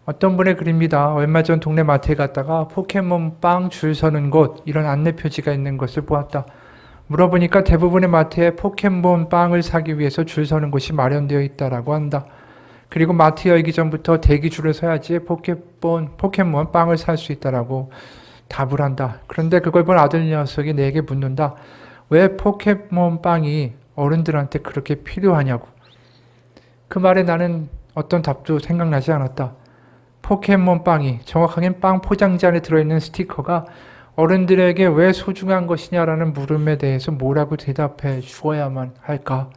어떤 분의 글입니다. 얼마 전 동네 마트에 갔다가 포켓몬빵 줄 서는 곳 이런 안내 표지가 있는 것을 보았다. 물어보니까 대부분의 마트에 포켓몬빵을 사기 위해서 줄 서는 곳이 마련되어 있다라고 한다. 그리고 마트 열기 전부터 대기줄을 서야지 포켓몬 빵을 살 수 있다라고 답을 한다. 그런데 그걸 본 아들 녀석이 내게 묻는다. 왜 포켓몬 빵이 어른들한테 그렇게 필요하냐고. 그 말에 나는 어떤 답도 생각나지 않았다. 포켓몬 빵이, 정확하게는 빵 포장지 안에 들어있는 스티커가 어른들에게 왜 소중한 것이냐라는 물음에 대해서 뭐라고 대답해 주어야만 할까?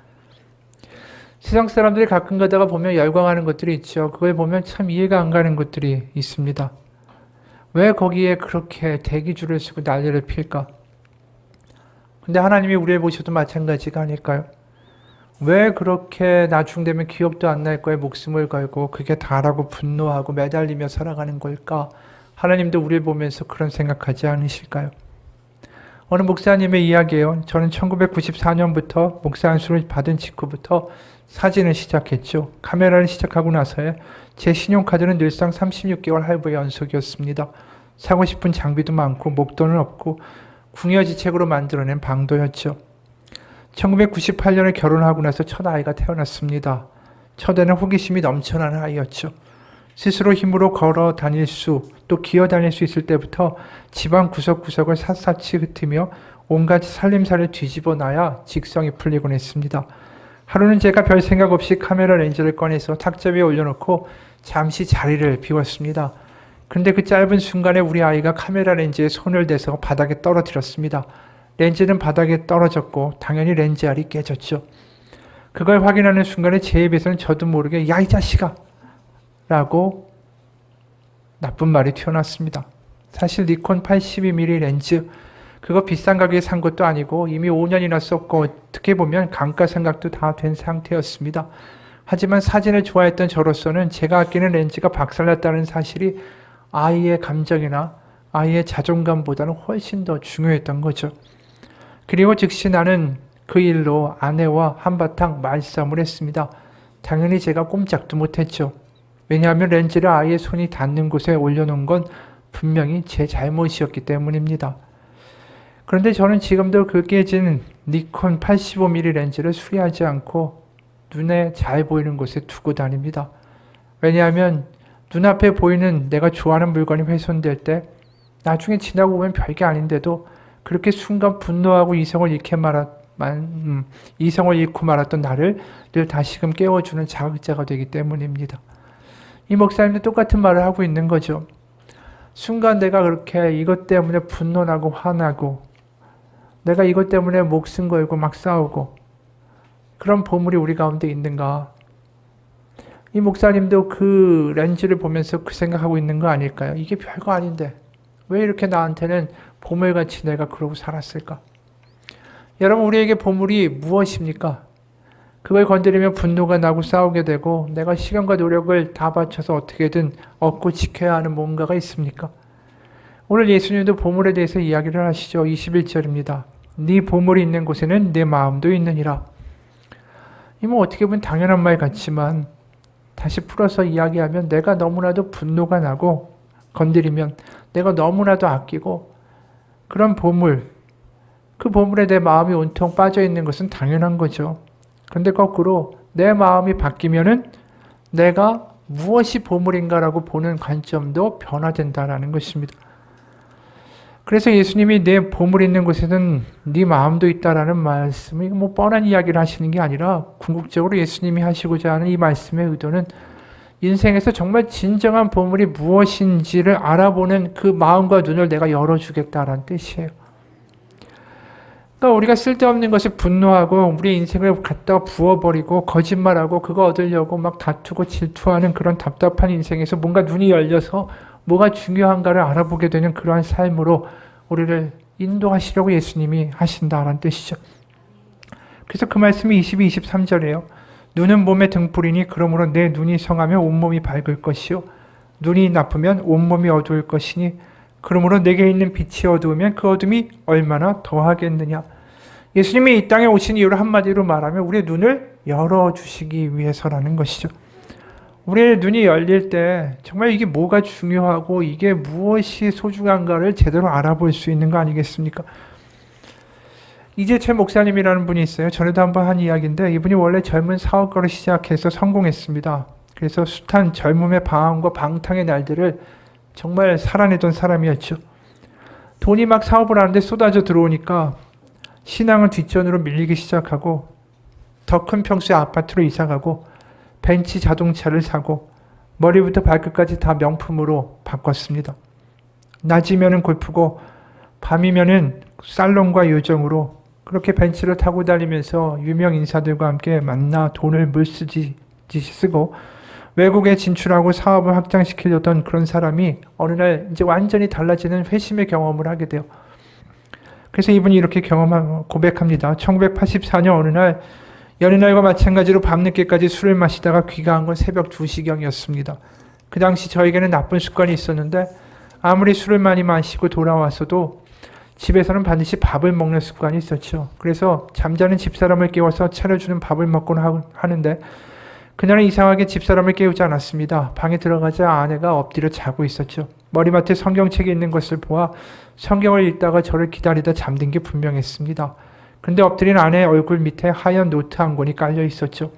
세상 사람들이 가끔 가다가 보면 열광하는 것들이 있죠. 그걸 보면 참 이해가 안 가는 것들이 있습니다. 왜 거기에 그렇게 대기줄을 서고 난리를 필까? 근데 하나님이 우리를 보셔도 마찬가지가 아닐까요? 왜 그렇게 나중 되면 기억도 안 날 거에 목숨을 걸고 그게 다라고 분노하고 매달리며 살아가는 걸까? 하나님도 우리를 보면서 그런 생각하지 않으실까요? 어느 목사님의 이야기예요. 저는 1994년부터 목사 안수를 받은 직후부터 사진을 시작했죠. 카메라를 시작하고 나서야 제 신용카드는 늘상 36개월 할부 연속이었습니다. 사고 싶은 장비도 많고 목돈은 없고 궁여지책으로 만들어낸 방도였죠. 1998년에 결혼하고 나서 첫 아이가 태어났습니다. 첫애는 호기심이 넘쳐나는 아이였죠. 스스로 힘으로 걸어 다닐 수, 또 기어 다닐 수 있을 때부터 집안 구석구석을 샅샅이 흩으며 온갖 살림살을 뒤집어 놔야 직성이 풀리곤 했습니다. 하루는 제가 별 생각 없이 카메라 렌즈를 꺼내서 탁자 위에 올려놓고 잠시 자리를 비웠습니다. 그런데 그 짧은 순간에 우리 아이가 카메라 렌즈에 손을 대서 바닥에 떨어뜨렸습니다. 렌즈는 바닥에 떨어졌고 당연히 렌즈 알이 깨졌죠. 그걸 확인하는 순간에 제 입에서는 저도 모르게 야 이 자식아! 라고 나쁜 말이 튀어나왔습니다. 사실 니콘 82mm 렌즈 그거 비싼 가격에 산 것도 아니고 이미 5년이나 썼고 어떻게 보면 감가상각도 다 된 상태였습니다. 하지만 사진을 좋아했던 저로서는 제가 아끼는 렌즈가 박살났다는 사실이 아이의 감정이나 아이의 자존감보다는 훨씬 더 중요했던 거죠. 그리고 즉시 나는 그 일로 아내와 한바탕 말싸움을 했습니다. 당연히 제가 꼼짝도 못했죠. 왜냐하면 렌즈를 아이의 손이 닿는 곳에 올려놓은 건 분명히 제 잘못이었기 때문입니다. 그런데 저는 지금도 그 깨진 니콘 85mm 렌즈를 수리하지 않고 눈에 잘 보이는 곳에 두고 다닙니다. 왜냐하면 눈앞에 보이는 내가 좋아하는 물건이 훼손될 때 나중에 지나고 보면 별게 아닌데도 그렇게 순간 분노하고 이성을 잃고 말았던 나를 늘 다시금 깨워주는 자극자가 되기 때문입니다. 이 목사님도 똑같은 말을 하고 있는 거죠. 순간 내가 그렇게 이것 때문에 분노나고 화나고 내가 이것 때문에 목숨 걸고 막 싸우고 그런 보물이 우리 가운데 있는가? 이 목사님도 그 렌즈를 보면서 그 생각하고 있는 거 아닐까요? 이게 별거 아닌데 왜 이렇게 나한테는 보물같이 내가 그러고 살았을까? 여러분 우리에게 보물이 무엇입니까? 그걸 건드리면 분노가 나고 싸우게 되고 내가 시간과 노력을 다 바쳐서 어떻게든 얻고 지켜야 하는 뭔가가 있습니까? 오늘 예수님도 보물에 대해서 이야기를 하시죠. 21절입니다. 네 보물이 있는 곳에는 내 마음도 있느니라. 이 뭐 어떻게 보면 당연한 말 같지만 다시 풀어서 이야기하면 내가 너무나도 분노가 나고 건드리면 내가 너무나도 아끼고 그런 보물, 그 보물에 내 마음이 온통 빠져 있는 것은 당연한 거죠. 그런데 거꾸로 내 마음이 바뀌면은 내가 무엇이 보물인가라고 보는 관점도 변화된다라는 것입니다. 그래서 예수님이 내 보물 있는 곳에는 네 마음도 있다라는 말씀이 뭐 뻔한 이야기를 하시는 게 아니라 궁극적으로 예수님이 하시고자 하는 이 말씀의 의도는 인생에서 정말 진정한 보물이 무엇인지를 알아보는 그 마음과 눈을 내가 열어주겠다라는 뜻이에요. 그러니까 우리가 쓸데없는 것에 분노하고 우리 인생을 갖다가 부어버리고 거짓말하고 그거 얻으려고 막 다투고 질투하는 그런 답답한 인생에서 뭔가 눈이 열려서 뭐가 중요한가를 알아보게 되는 그러한 삶으로 우리를 인도하시려고 예수님이 하신다라는 뜻이죠. 그래서 그 말씀이 22, 23절이에요. 눈은 몸의 등불이니 그러므로 내 눈이 성하면 온몸이 밝을 것이요 눈이 나쁘면 온몸이 어두울 것이니 그러므로 내게 있는 빛이 어두우면 그 어둠이 얼마나 더하겠느냐. 예수님이 이 땅에 오신 이유를 한마디로 말하면 우리의 눈을 열어주시기 위해서라는 것이죠. 우리의 눈이 열릴 때 정말 이게 뭐가 중요하고 이게 무엇이 소중한가를 제대로 알아볼 수 있는 거 아니겠습니까? 이재철 목사님이라는 분이 있어요. 전에도 한번 한 이야기인데 이분이 원래 젊은 사업가로 시작해서 성공했습니다. 그래서 숱한 젊음의 방황과 방탕의 날들을 정말 살아내던 사람이었죠. 돈이 막 사업을 하는데 쏟아져 들어오니까 신앙은 뒷전으로 밀리기 시작하고 더 큰 평수의 아파트로 이사가고 벤츠 자동차를 사고 머리부터 발끝까지 다 명품으로 바꿨습니다. 낮이면은 골프고 밤이면은 살롱과 요정으로 그렇게 벤츠를 타고 다니면서 유명 인사들과 함께 만나 돈을 물쓰듯이 쓰고 외국에 진출하고 사업을 확장시키려던 그런 사람이 어느 날 이제 완전히 달라지는 회심의 경험을 하게 돼요. 그래서 이분이 이렇게 고백합니다. 1984년 어느 날 여느 날과 마찬가지로 밤늦게까지 술을 마시다가 귀가한 건 새벽 2시경이었습니다. 그 당시 저에게는 나쁜 습관이 있었는데 아무리 술을 많이 마시고 돌아왔어도 집에서는 반드시 밥을 먹는 습관이 있었죠. 그래서 잠자는 집사람을 깨워서 차려주는 밥을 먹곤 하는데 그날은 이상하게 집사람을 깨우지 않았습니다. 방에 들어가자 아내가 엎드려 자고 있었죠. 머리맡에 성경책이 있는 것을 보아 성경을 읽다가 저를 기다리다 잠든 게 분명했습니다. 그런데 엎드린 아내의 얼굴 밑에 하얀 노트 한 권이 깔려 있었죠.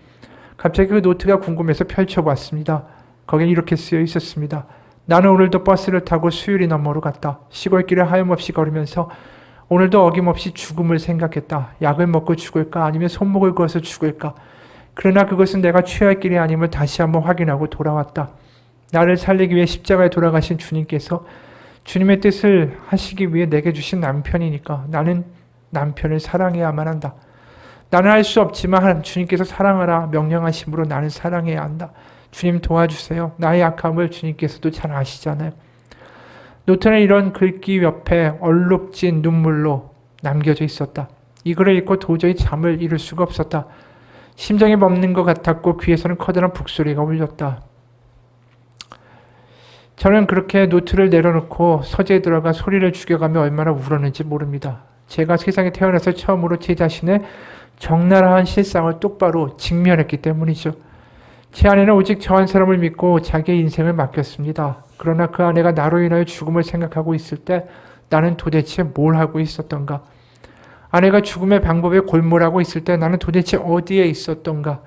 갑자기 그 노트가 궁금해서 펼쳐봤습니다. 거기에 이렇게 쓰여 있었습니다. 나는 오늘도 버스를 타고 수유리 너머로 갔다. 시골길을 하염없이 걸으면서 오늘도 어김없이 죽음을 생각했다. 약을 먹고 죽을까 아니면 손목을 그어서 죽을까. 그러나 그것은 내가 취할 길이 아님을 다시 한번 확인하고 돌아왔다. 나를 살리기 위해 십자가에 돌아가신 주님께서 주님의 뜻을 하시기 위해 내게 주신 남편이니까 나는 남편을 사랑해야만 한다. 나는 할 수 없지만 주님께서 사랑하라 명령하심으로 나는 사랑해야 한다. 주님 도와주세요. 나의 약함을 주님께서도 잘 아시잖아요. 노트는 이런 글귀 옆에 얼룩진 눈물로 남겨져 있었다. 이 글을 읽고 도저히 잠을 이룰 수가 없었다. 심장이 멎는 것 같았고 귀에서는 커다란 북소리가 울렸다. 저는 그렇게 노트를 내려놓고 서재에 들어가 소리를 죽여가며 얼마나 울었는지 모릅니다. 제가 세상에 태어나서 처음으로 제 자신의 적나라한 실상을 똑바로 직면했기 때문이죠. 제 아내는 오직 저 한 사람을 믿고 자기의 인생을 맡겼습니다. 그러나 그 아내가 나로 인하여 죽음을 생각하고 있을 때 나는 도대체 뭘 하고 있었던가? 아내가 죽음의 방법에 골몰하고 있을 때 나는 도대체 어디에 있었던가?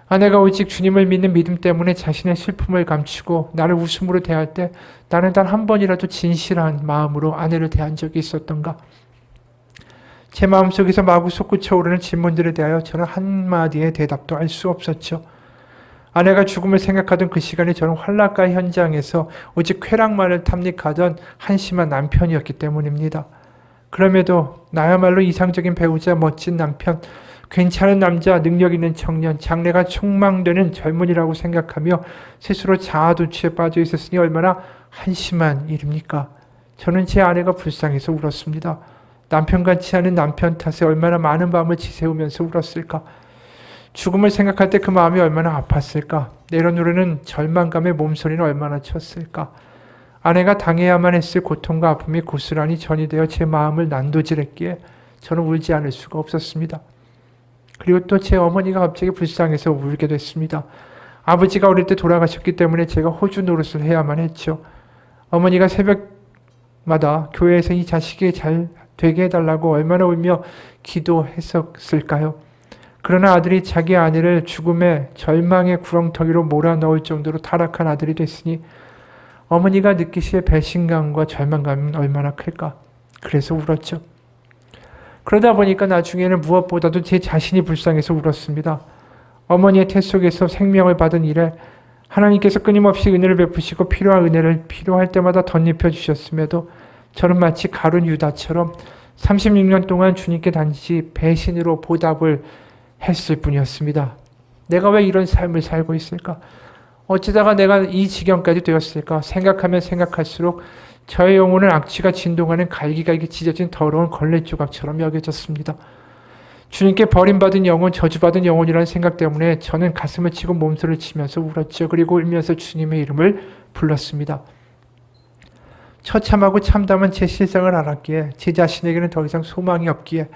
아내가 오직 주님을 믿는 믿음 때문에 자신의 슬픔을 감추고 나를 웃음으로 대할 때 나는 단 한 번이라도 진실한 마음으로 아내를 대한 적이 있었던가? 제 마음속에서 마구 솟구쳐 오르는 질문들에 대하여 저는 한마디의 대답도 할 수 없었죠. 아내가 죽음을 생각하던 그 시간에 저는 환락가 현장에서 오직 쾌락만을 탐닉하던 한심한 남편이었기 때문입니다. 그럼에도 나야말로 이상적인 배우자, 멋진 남편, 괜찮은 남자, 능력 있는 청년, 장래가 촉망되는 젊은이라고 생각하며 스스로 자아도취에 빠져 있었으니 얼마나 한심한 일입니까? 저는 제 아내가 불쌍해서 울었습니다. 남편 같지 않은 남편 탓에 얼마나 많은 밤을 지새우면서 울었을까? 죽음을 생각할 때 그 마음이 얼마나 아팠을까? 내려누르는 절망감의 몸소리는 얼마나 쳤을까? 아내가 당해야만 했을 고통과 아픔이 고스란히 전이되어 제 마음을 난도질했기에 저는 울지 않을 수가 없었습니다. 그리고 또 제 어머니가 갑자기 불쌍해서 울게 됐습니다. 아버지가 어릴 때 돌아가셨기 때문에 제가 호주 노릇을 해야만 했죠. 어머니가 새벽마다 교회에서 이 자식이 잘 되게 해달라고 얼마나 울며 기도했었을까요? 그러나 아들이 자기 아내를 죽음의 절망의 구렁텅이로 몰아넣을 정도로 타락한 아들이 됐으니 어머니가 느끼실 배신감과 절망감은 얼마나 클까? 그래서 울었죠. 그러다 보니까 나중에는 무엇보다도 제 자신이 불쌍해서 울었습니다. 어머니의 태 속에서 생명을 받은 이래 하나님께서 끊임없이 은혜를 베푸시고 필요한 은혜를 필요할 때마다 덧입혀 주셨음에도 저는 마치 가룟 유다처럼 36년 동안 주님께 단지 배신으로 보답을 했을 뿐이었습니다. 내가 왜 이런 삶을 살고 있을까? 어찌다가 내가 이 지경까지 되었을까? 생각하면 생각할수록 저의 영혼은 악취가 진동하는 갈기가 찢어진 더러운 걸레 조각처럼 여겨졌습니다. 주님께 버림받은 영혼, 저주받은 영혼이라는 생각 때문에 저는 가슴을 치고 몸소리를 치면서 울었죠. 그리고 울면서 주님의 이름을 불렀습니다. 처참하고 참담한 제 실상을 알았기에 제 자신에게는 더 이상 소망이 없기에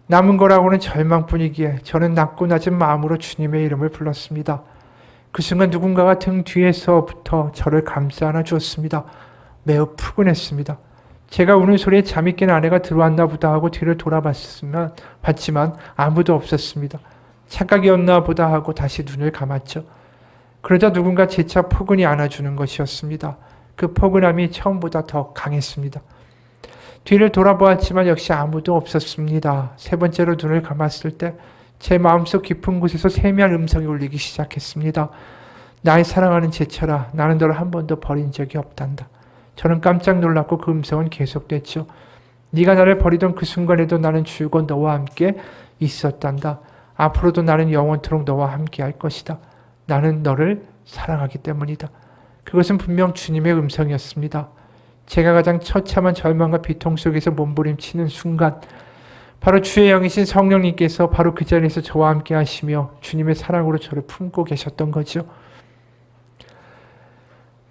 남은 거라고는 절망뿐이기에 저는 낮고 낮은 마음으로 주님의 이름을 불렀습니다. 그 순간 누군가가 등 뒤에서부터 저를 감싸 안아 주었습니다. 매우 푸근했습니다. 제가 우는 소리에 잠이 깬 아내가 들어왔나 보다 하고 뒤를 봤지만 아무도 없었습니다. 착각이었나 보다 하고 다시 눈을 감았죠. 그러자 누군가 재차 포근히 안아주는 것이었습니다. 그 포근함이 처음보다 더 강했습니다. 뒤를 돌아보았지만 역시 아무도 없었습니다. 세 번째로 눈을 감았을 때 제 마음속 깊은 곳에서 세미한 음성이 울리기 시작했습니다. 나의 사랑하는 제철아, 나는 너를 한 번도 버린 적이 없단다. 저는 깜짝 놀랐고 그 음성은 계속됐죠. 네가 나를 버리던 그 순간에도 나는 줄곧 너와 함께 있었단다. 앞으로도 나는 영원토록 너와 함께 할 것이다. 나는 너를 사랑하기 때문이다. 그것은 분명 주님의 음성이었습니다. 제가 가장 처참한 절망과 비통 속에서 몸부림치는 순간 바로 주의 영이신 성령님께서 바로 그 자리에서 저와 함께 하시며 주님의 사랑으로 저를 품고 계셨던 거죠.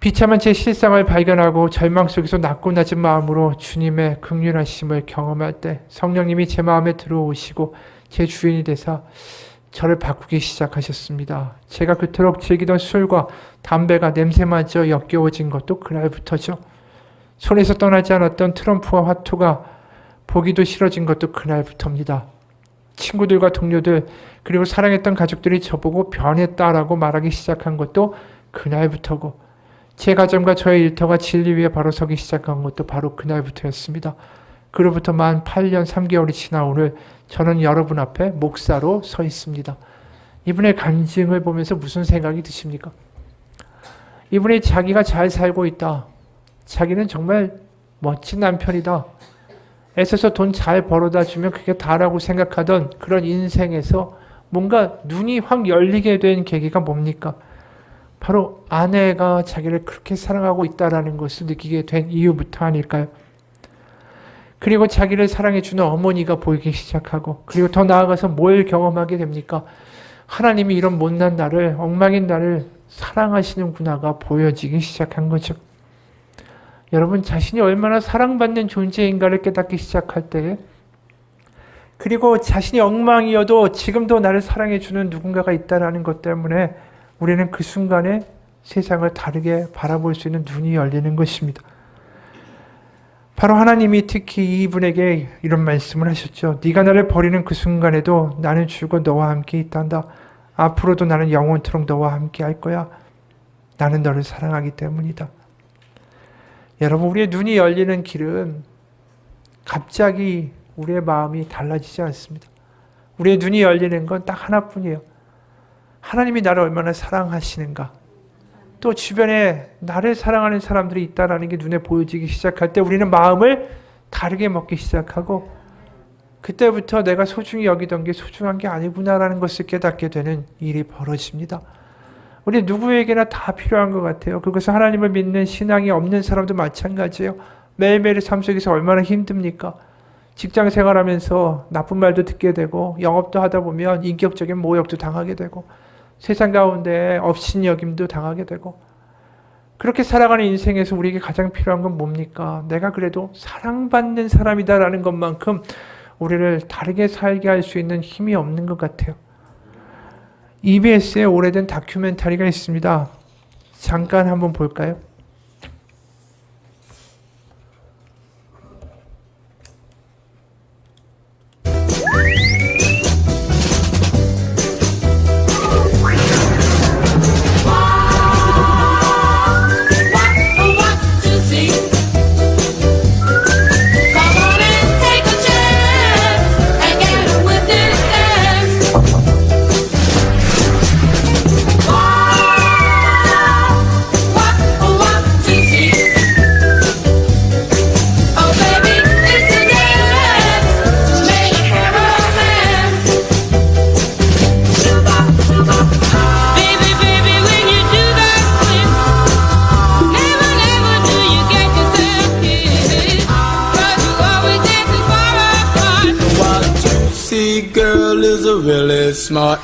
비참한 제 실상을 발견하고 절망 속에서 낮고 낮은 마음으로 주님의 긍휼하심을 경험할 때 성령님이 제 마음에 들어오시고 제 주인이 되사 저를 바꾸기 시작하셨습니다. 제가 그토록 즐기던 술과 담배가 냄새마저 역겨워진 것도 그날부터죠. 손에서 떠나지 않았던 트럼프와 화투가 보기도 싫어진 것도 그날부터입니다. 친구들과 동료들 그리고 사랑했던 가족들이 저보고 변했다라고 말하기 시작한 것도 그날부터고 제 가정과 저의 일터가 진리 위에 바로 서기 시작한 것도 바로 그날부터였습니다. 그로부터 만 8년 3개월이 지나 오늘 저는 여러분 앞에 목사로 서 있습니다. 이분의 간증을 보면서 무슨 생각이 드십니까? 이분이 자기가 잘 살고 있다. 자기는 정말 멋진 남편이다. 애써서 돈 잘 벌어다 주면 그게 다라고 생각하던 그런 인생에서 뭔가 눈이 확 열리게 된 계기가 뭡니까? 바로 아내가 자기를 그렇게 사랑하고 있다라는 것을 느끼게 된 이유부터 아닐까요? 그리고 자기를 사랑해주는 어머니가 보이기 시작하고 그리고 더 나아가서 뭘 경험하게 됩니까? 하나님이 이런 못난 나를, 엉망인 나를 사랑하시는구나가 보여지기 시작한 거죠. 여러분 자신이 얼마나 사랑받는 존재인가를 깨닫기 시작할 때 그리고 자신이 엉망이어도 지금도 나를 사랑해주는 누군가가 있다는 것 때문에 우리는 그 순간에 세상을 다르게 바라볼 수 있는 눈이 열리는 것입니다. 바로 하나님이 특히 이분에게 이런 말씀을 하셨죠. 네가 나를 버리는 그 순간에도 나는 줄곧 너와 함께 있단다. 앞으로도 나는 영원토록 너와 함께 할 거야. 나는 너를 사랑하기 때문이다. 여러분 우리의 눈이 열리는 길은 갑자기 우리의 마음이 달라지지 않습니다. 우리의 눈이 열리는 건 딱 하나뿐이에요. 하나님이 나를 얼마나 사랑하시는가. 또 주변에 나를 사랑하는 사람들이 있다는 게 눈에 보여지기 시작할 때 우리는 마음을 다르게 먹기 시작하고 그때부터 내가 소중히 여기던 게 소중한 게 아니구나라는 것을 깨닫게 되는 일이 벌어집니다. 우리 누구에게나 다 필요한 것 같아요. 그것은 하나님을 믿는 신앙이 없는 사람도 마찬가지예요. 매일매일 삶 속에서 얼마나 힘듭니까? 직장 생활하면서 나쁜 말도 듣게 되고 영업도 하다 보면 인격적인 모욕도 당하게 되고 세상 가운데 업신여김도 당하게 되고 그렇게 살아가는 인생에서 우리에게 가장 필요한 건 뭡니까? 내가 그래도 사랑받는 사람이다라는 것만큼 우리를 다르게 살게 할 수 있는 힘이 없는 것 같아요. EBS에 오래된 다큐멘터리가 있습니다. 잠깐 한번 볼까요? Girl is a really smart.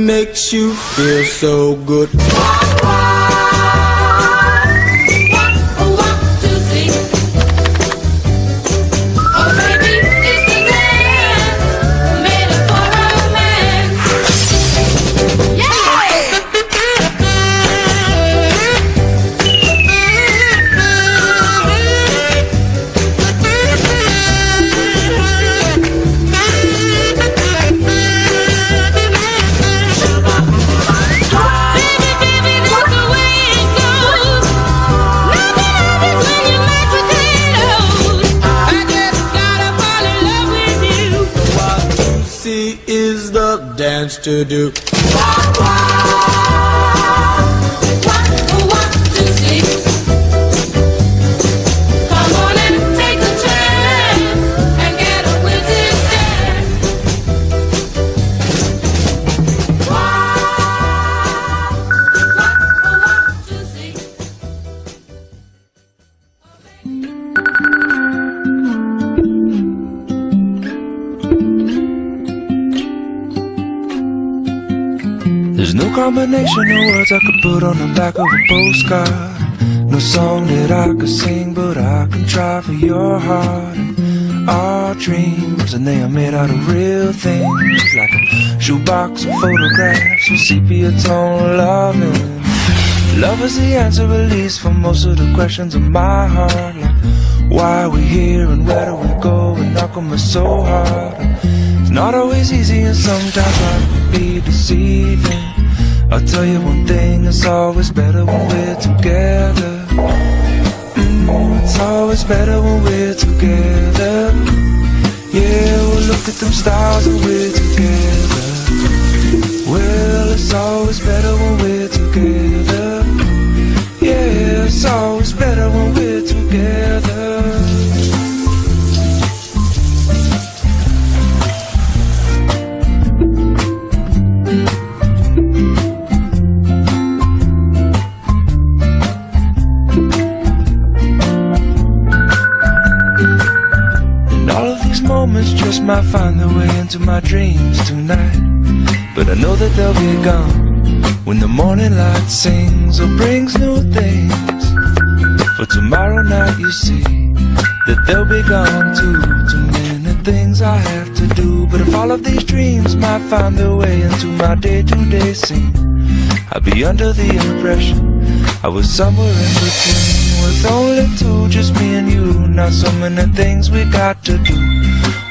makes you feel so good. Is the dance to do. There's no combination of words I could put on the back of a postcard. No song that I could sing, but I can try for your heart. And our dreams, and they are made out of real things, like a shoebox of photographs with sepia tone loving. Love is the answer, at least for most of the questions in my heart. Like, why are we here and where do we go? And how come it's so hard? It's not always easy, and sometimes life can be deceiving. I'll tell you one thing, it's always better when we're together. It's always better when we're together. Yeah, we'll look at them stars when we're together. Well, it's always better when we're together. Yeah, it's always better when we're together. Moments just might find their way into my dreams tonight, but I know that they'll be gone when the morning light sings or brings new things. For tomorrow night you see that they'll be gone too. Too many things I have to do, but if all of these dreams might find their way into my day-to-day scene, I'd be under the impression I was somewhere in between. With only two, just me and you. Not so many things we got to do,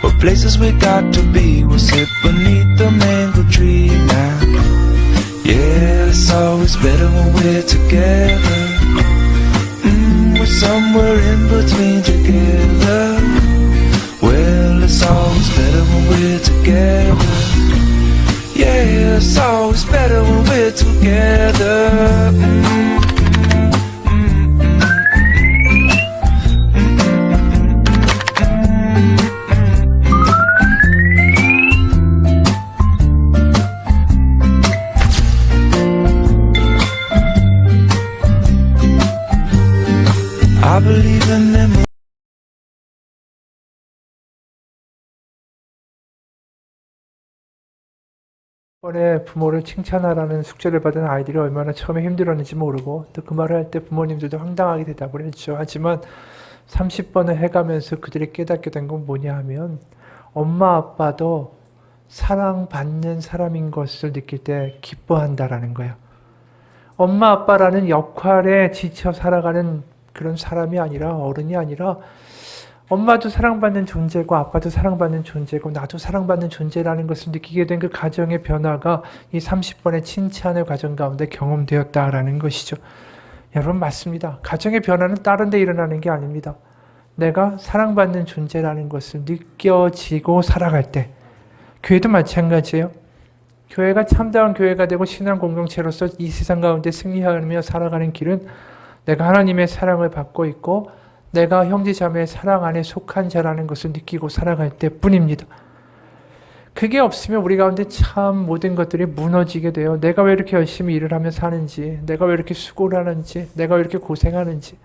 or places we got to be. We'll sit beneath the mango tree now. Yeah, it's always better when we're together. We're somewhere in between together. Well, it's always better when we're together. Yeah, it's always better when we're together. I believe in them. 이번에 부모를 칭찬하라는 숙제를 받은 아이들이 얼마나 처음에 힘들었는지 모르고 또 그 말을 할 때 부모님들도 황당하게 대답을 했죠. 하지만 30번을 해가면서 그들이 깨닫게 된 건 뭐냐 하면 엄마 아빠도 사랑받는 사람인 것을 느낄 때 기뻐한다라는 거예요. 엄마 아빠라는 역할에 지쳐 살아가는 그런 사람이 아니라, 어른이 아니라 엄마도 사랑받는 존재고 아빠도 사랑받는 존재고 나도 사랑받는 존재라는 것을 느끼게 된 그 가정의 변화가 이 30번의 칭찬의 과정 가운데 경험되었다라는 것이죠. 여러분, 맞습니다. 가정의 변화는 다른 데 일어나는 게 아닙니다. 내가 사랑받는 존재라는 것을 느껴지고 살아갈 때, 교회도 마찬가지예요. 교회가 참다운 교회가 되고 신앙 공동체로서 이 세상 가운데 승리하며 살아가는 길은 내가 하나님의 사랑을 받고 있고 내가 형제자매의 사랑 안에 속한 자라는 것을 느끼고 살아갈 때뿐입니다. 그게 없으면 우리 가운데 참 모든 것들이 무너지게 돼요. 내가 왜 이렇게 열심히 일을 하며 사는지, 내가 왜 이렇게 수고를 하는지, 내가 왜 이렇게 고생하는지,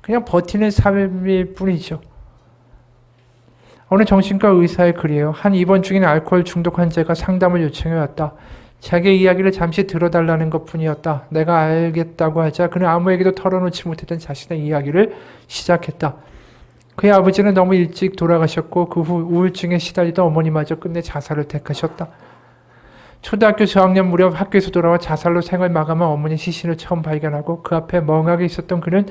그냥 버티는 삶일 뿐이죠. 어느 정신과 의사의 글이에요. 한 입원 중인 알코올 중독 환자가 상담을 요청해 왔다. 자기의 이야기를 잠시 들어달라는 것뿐이었다. 내가 알겠다고 하자 그는 아무에게도 털어놓지 못했던 자신의 이야기를 시작했다. 그의 아버지는 너무 일찍 돌아가셨고 그 후 우울증에 시달리던 어머니마저 끝내 자살을 택하셨다. 초등학교 저학년 무렵 학교에서 돌아와 자살로 생을 마감한 어머니 시신을 처음 발견하고 그 앞에 멍하게 있었던 그는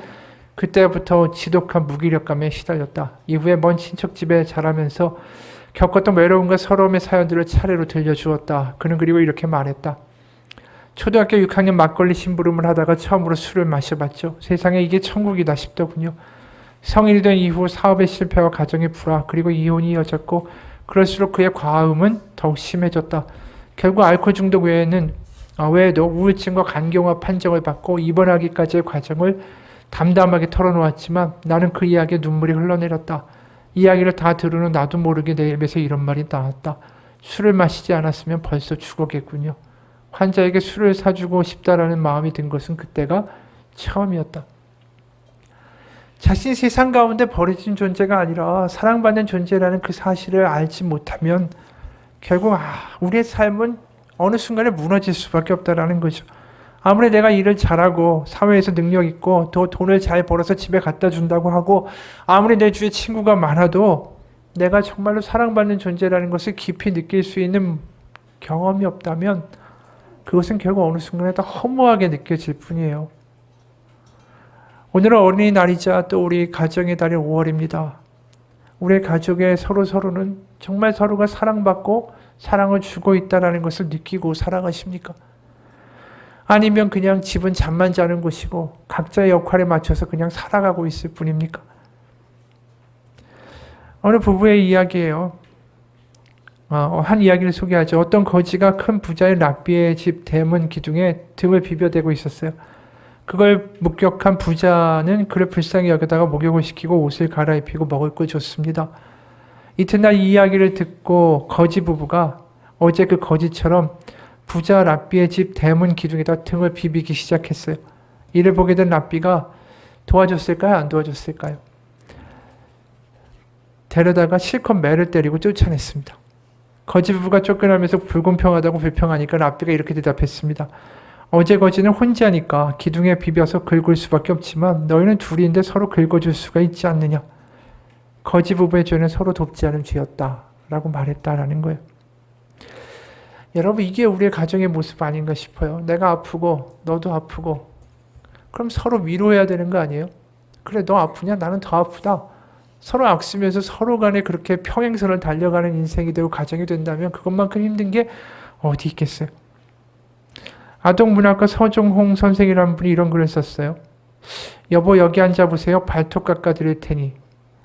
그때부터 지독한 무기력감에 시달렸다. 이후에 먼 친척 집에 자라면서 겪었던 외로움과 서러움의 사연들을 차례로 들려주었다. 그는 그리고 이렇게 말했다. 초등학교 6학년 막걸리 심부름을 하다가 처음으로 술을 마셔봤죠. 세상에 이게 천국이다 싶더군요. 성인이 된 이후 사업의 실패와 가정의 불화 그리고 이혼이 이어졌고 그럴수록 그의 과음은 더욱 심해졌다. 결국 알코올 중독 외에도 우울증과 간경화 판정을 받고 입원하기까지의 과정을 담담하게 털어놓았지만 나는 그 이야기에 눈물이 흘러내렸다. 이야기를 다 들은 후 나도 모르게 내 입에서 이런 말이 나왔다. 술을 마시지 않았으면 벌써 죽었겠군요. 환자에게 술을 사주고 싶다라는 마음이 든 것은 그때가 처음이었다. 자신이 세상 가운데 버려진 존재가 아니라 사랑받는 존재라는 그 사실을 알지 못하면 결국 우리의 삶은 어느 순간에 무너질 수밖에 없다라는 거죠. 아무리 내가 일을 잘하고 사회에서 능력 있고 또 돈을 잘 벌어서 집에 갖다 준다고 하고 아무리 내 주위에 친구가 많아도 내가 정말로 사랑받는 존재라는 것을 깊이 느낄 수 있는 경험이 없다면 그것은 결국 어느 순간에 다 허무하게 느껴질 뿐이에요. 오늘은 어린이날이자 또 우리 가정의 달인 5월입니다. 우리 가족의 서로는 정말 서로가 사랑받고 사랑을 주고 있다는 것을 느끼고 살아가십니까? 아니면 그냥 집은 잠만 자는 곳이고 각자의 역할에 맞춰서 그냥 살아가고 있을 뿐입니까? 어느 부부의 이야기예요. 한 이야기를 소개하죠. 어떤 거지가 큰 부자의 랍비의 집 대문 기둥에 등을 비벼대고 있었어요. 그걸 목격한 부자는 그를 불쌍히 여겨다가 목욕을 시키고 옷을 갈아입히고 먹을 걸 줬습니다. 이튿날 이 이야기를 듣고 거지 부부가 어제 그 거지처럼 부자 랍비의 집 대문 기둥에다 등을 비비기 시작했어요. 이를 보게 된 랍비가 도와줬을까요? 안 도와줬을까요? 데려다가 실컷 매를 때리고 쫓아냈습니다. 거지 부부가 쫓겨나면서 불공평하다고 불평하니까 랍비가 이렇게 대답했습니다. 어제 거지는 혼자니까 기둥에 비벼서 긁을 수밖에 없지만 너희는 둘인데 서로 긁어줄 수가 있지 않느냐. 거지 부부의 죄는 서로 돕지 않은 죄였다 라고 말했다라는 거예요. 여러분 이게 우리의 가정의 모습 아닌가 싶어요. 내가 아프고 너도 아프고 그럼 서로 위로해야 되는 거 아니에요? 그래 너 아프냐? 나는 더 아프다. 서로 악쓰면서 서로 간에 그렇게 평행선을 달려가는 인생이 되고 가정이 된다면 그것만큼 힘든 게 어디 있겠어요? 아동문학과 서종홍 선생이라는 분이 이런 글을 썼어요. 여보 여기 앉아보세요. 발톱 깎아드릴 테니.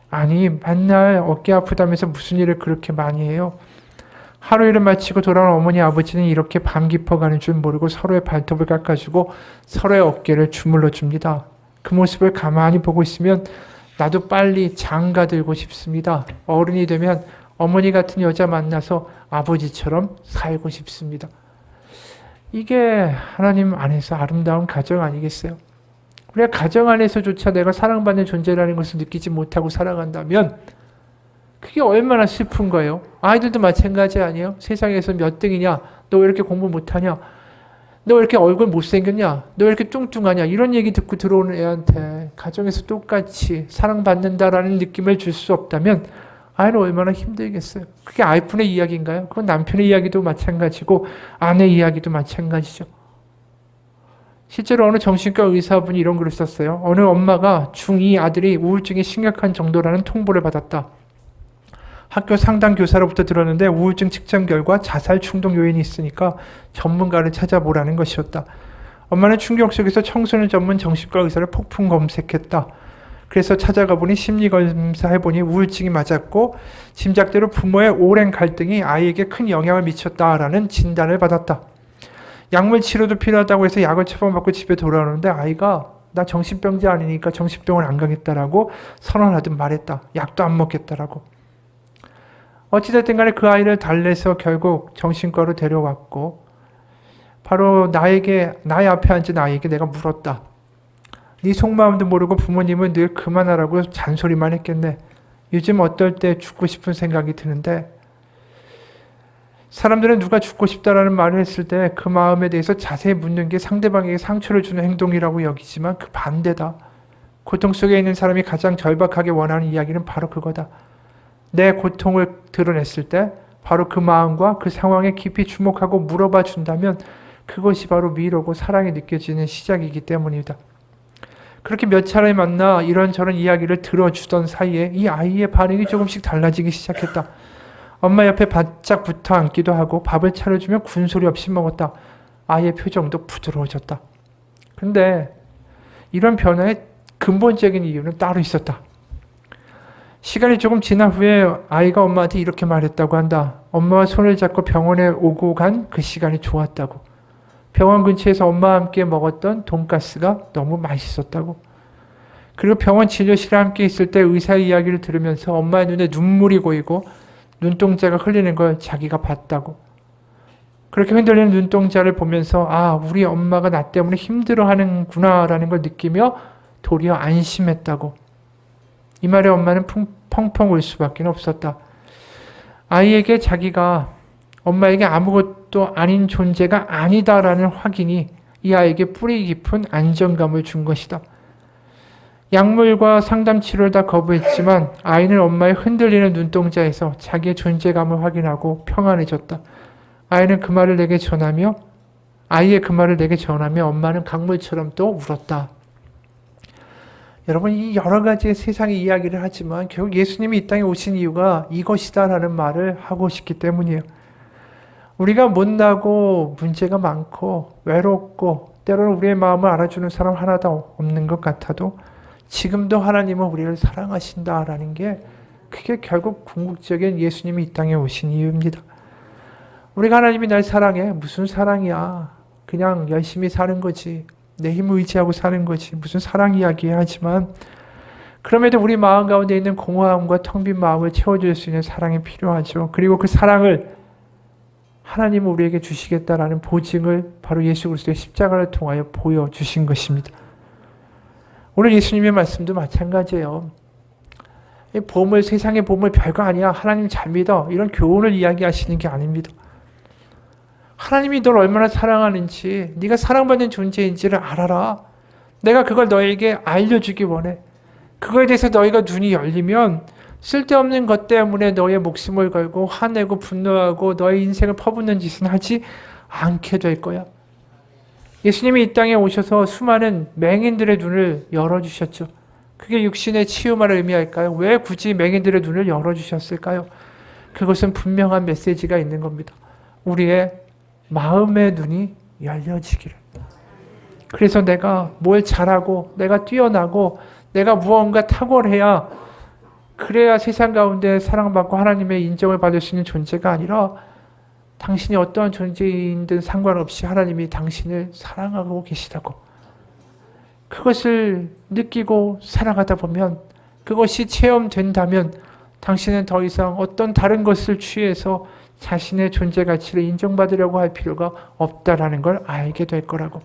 아니 맨날 어깨 아프다면서 무슨 일을 그렇게 많이 해요? 하루 일을 마치고 돌아온 어머니 아버지는 이렇게 밤 깊어가는 줄 모르고 서로의 발톱을 깎아주고 서로의 어깨를 주물러 줍니다. 그 모습을 가만히 보고 있으면 나도 빨리 장가 들고 싶습니다. 어른이 되면 어머니 같은 여자 만나서 아버지처럼 살고 싶습니다. 이게 하나님 안에서 아름다운 가정 아니겠어요? 우리가 가정 안에서조차 내가 사랑받는 존재라는 것을 느끼지 못하고 살아간다면 그게 얼마나 슬픈 거예요. 아이들도 마찬가지 아니에요? 세상에서 몇 등이냐? 너 왜 이렇게 공부 못하냐? 너 왜 이렇게 얼굴 못생겼냐? 너 왜 이렇게 뚱뚱하냐? 이런 얘기 듣고 들어오는 애한테 가정에서 똑같이 사랑받는다라는 느낌을 줄 수 없다면 아이는 얼마나 힘들겠어요. 그게 아이뿐의 이야기인가요? 그건 남편의 이야기도 마찬가지고 아내 이야기도 마찬가지죠. 실제로 어느 정신과 의사분이 이런 글을 썼어요. 어느 엄마가 중2 아들이 우울증이 심각한 정도라는 통보를 받았다. 학교 상담 교사로부터 들었는데 우울증 측정 결과 자살 충동 요인이 있으니까 전문가를 찾아보라는 것이었다. 엄마는 충격 속에서 청소년 전문 정신과 의사를 폭풍 검색했다. 그래서 찾아가 보니 심리검사 해보니 우울증이 맞았고 짐작대로 부모의 오랜 갈등이 아이에게 큰 영향을 미쳤다라는 진단을 받았다. 약물 치료도 필요하다고 해서 약을 처방받고 집에 돌아오는데 아이가 나 정신병자 아니니까 정신병원 안 가겠다라고 선언하듯 말했다. 약도 안 먹겠다라고. 어찌됐든 간에 그 아이를 달래서 결국 정신과로 데려왔고 바로 나의 앞에 앉은 아이에게 내가 물었다. 네 속마음도 모르고 부모님은 늘 그만하라고 잔소리만 했겠네. 요즘 어떨 때 죽고 싶은 생각이 드는데 사람들은 누가 죽고 싶다라는 말을 했을 때 그 마음에 대해서 자세히 묻는 게 상대방에게 상처를 주는 행동이라고 여기지만 그 반대다. 고통 속에 있는 사람이 가장 절박하게 원하는 이야기는 바로 그거다. 내 고통을 드러냈을 때 바로 그 마음과 그 상황에 깊이 주목하고 물어봐 준다면 그것이 바로 위로고 사랑이 느껴지는 시작이기 때문이다. 그렇게 몇 차례 만나 이런저런 이야기를 들어주던 사이에 이 아이의 반응이 조금씩 달라지기 시작했다. 엄마 옆에 바짝 붙어 앉기도 하고 밥을 차려주면 군소리 없이 먹었다. 아이의 표정도 부드러워졌다. 근데 이런 변화의 근본적인 이유는 따로 있었다. 시간이 조금 지난 후에 아이가 엄마한테 이렇게 말했다고 한다. 엄마와 손을 잡고 병원에 오고 간 그 시간이 좋았다고. 병원 근처에서 엄마와 함께 먹었던 돈가스가 너무 맛있었다고. 그리고 병원 진료실에 함께 있을 때 의사의 이야기를 들으면서 엄마의 눈에 눈물이 고이고 눈동자가 흘리는 걸 자기가 봤다고. 그렇게 흔들리는 눈동자를 보면서 아, 우리 엄마가 나 때문에 힘들어하는구나 라는 걸 느끼며 도리어 안심했다고. 이 말에 엄마는 펑펑 울 수밖에 없었다. 아이에게 자기가 엄마에게 아무것도 아닌 존재가 아니다라는 확인이 이 아이에게 뿌리 깊은 안정감을 준 것이다. 약물과 상담 치료를 다 거부했지만 아이는 엄마의 흔들리는 눈동자에서 자기의 존재감을 확인하고 평안해졌다. 아이의 그 말을 내게 전하며 엄마는 강물처럼 또 울었다. 여러분, 이 여러 가지의 세상의 이야기를 하지만 결국 예수님이 이 땅에 오신 이유가 이것이다라는 말을 하고 싶기 때문이에요. 우리가 못나고 문제가 많고 외롭고 때로는 우리의 마음을 알아주는 사람 하나도 없는 것 같아도 지금도 하나님은 우리를 사랑하신다라는 게 그게 결국 궁극적인 예수님이 이 땅에 오신 이유입니다. 우리가 하나님이 날 사랑해. 무슨 사랑이야. 그냥 열심히 사는 거지. 내 힘을 의지하고 사는 거지. 무슨 사랑 이야기야 하지만 그럼에도 우리 마음 가운데 있는 공허함과 텅 빈 마음을 채워줄 수 있는 사랑이 필요하죠. 그리고 그 사랑을 하나님은 우리에게 주시겠다라는 보증을 바로 예수 그리스도의 십자가를 통하여 보여주신 것입니다. 오늘 예수님의 말씀도 마찬가지예요. 세상의 보물 별거 아니야. 하나님 잘 믿어. 이런 교훈을 이야기하시는 게 아닙니다. 하나님이 널 얼마나 사랑하는지, 네가 사랑받는 존재인지를 알아라. 내가 그걸 너에게 알려주기 원해. 그거에 대해서 너희가 눈이 열리면 쓸데없는 것 때문에 너의 목숨을 걸고 화내고 분노하고 너의 인생을 퍼붓는 짓은 하지 않게 될 거야. 예수님이 이 땅에 오셔서 수많은 맹인들의 눈을 열어주셨죠. 그게 육신의 치유만을 의미할까요? 왜 굳이 맹인들의 눈을 열어주셨을까요? 그것은 분명한 메시지가 있는 겁니다. 우리의 마음의 눈이 열려지기를. 그래서 내가 뭘 잘하고 내가 뛰어나고 내가 무언가 탁월해야 그래야 세상 가운데 사랑받고 하나님의 인정을 받을 수 있는 존재가 아니라 당신이 어떠한 존재인든 상관없이 하나님이 당신을 사랑하고 계시다고. 그것을 느끼고 살아가다 보면 그것이 체험된다면 당신은 더 이상 어떤 다른 것을 취해서 자신의 존재 가치를 인정받으려고 할 필요가 없다라는 걸 알게 될 거라고.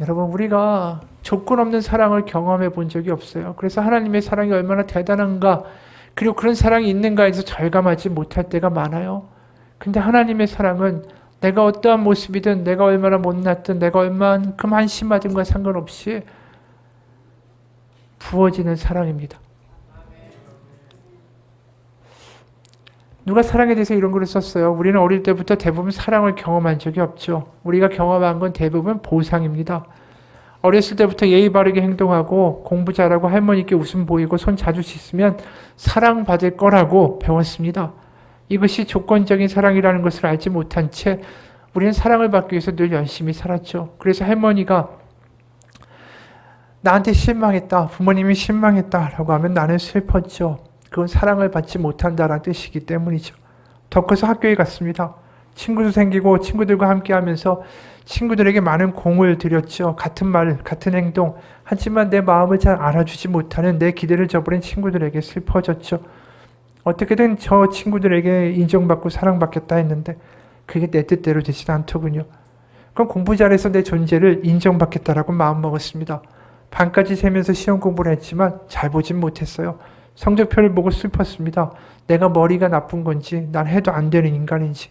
여러분, 우리가 조건 없는 사랑을 경험해 본 적이 없어요. 그래서 하나님의 사랑이 얼마나 대단한가, 그리고 그런 사랑이 있는가에서 절감하지 못할 때가 많아요. 근데 하나님의 사랑은 내가 어떠한 모습이든 내가 얼마나 못났든 내가 얼만큼 한심하든과 상관없이 부어지는 사랑입니다. 누가 사랑에 대해서 이런 글을 썼어요. 우리는 어릴 때부터 대부분 사랑을 경험한 적이 없죠. 우리가 경험한 건 대부분 보상입니다. 어렸을 때부터 예의 바르게 행동하고 공부 잘하고 할머니께 웃음 보이고 손 자주 씻으면 사랑받을 거라고 배웠습니다. 이것이 조건적인 사랑이라는 것을 알지 못한 채 우리는 사랑을 받기 위해서 늘 열심히 살았죠. 그래서 할머니가 나한테 실망했다, 부모님이 실망했다라고 하면 나는 슬펐죠. 그건 사랑을 받지 못한다라는 뜻이기 때문이죠. 더 커서 학교에 갔습니다. 친구도 생기고 친구들과 함께 하면서 친구들에게 많은 공을 들였죠. 같은 말, 같은 행동. 하지만 내 마음을 잘 알아주지 못하는 내 기대를 저버린 친구들에게 슬퍼졌죠. 어떻게든 저 친구들에게 인정받고 사랑받겠다 했는데 그게 내 뜻대로 되지 않더군요. 그럼 공부 잘해서 내 존재를 인정받겠다라고 마음먹었습니다. 밤까지 새면서 시험 공부를 했지만 잘 보진 못했어요. 성적표를 보고 슬펐습니다. 내가 머리가 나쁜 건지 난 해도 안 되는 인간인지.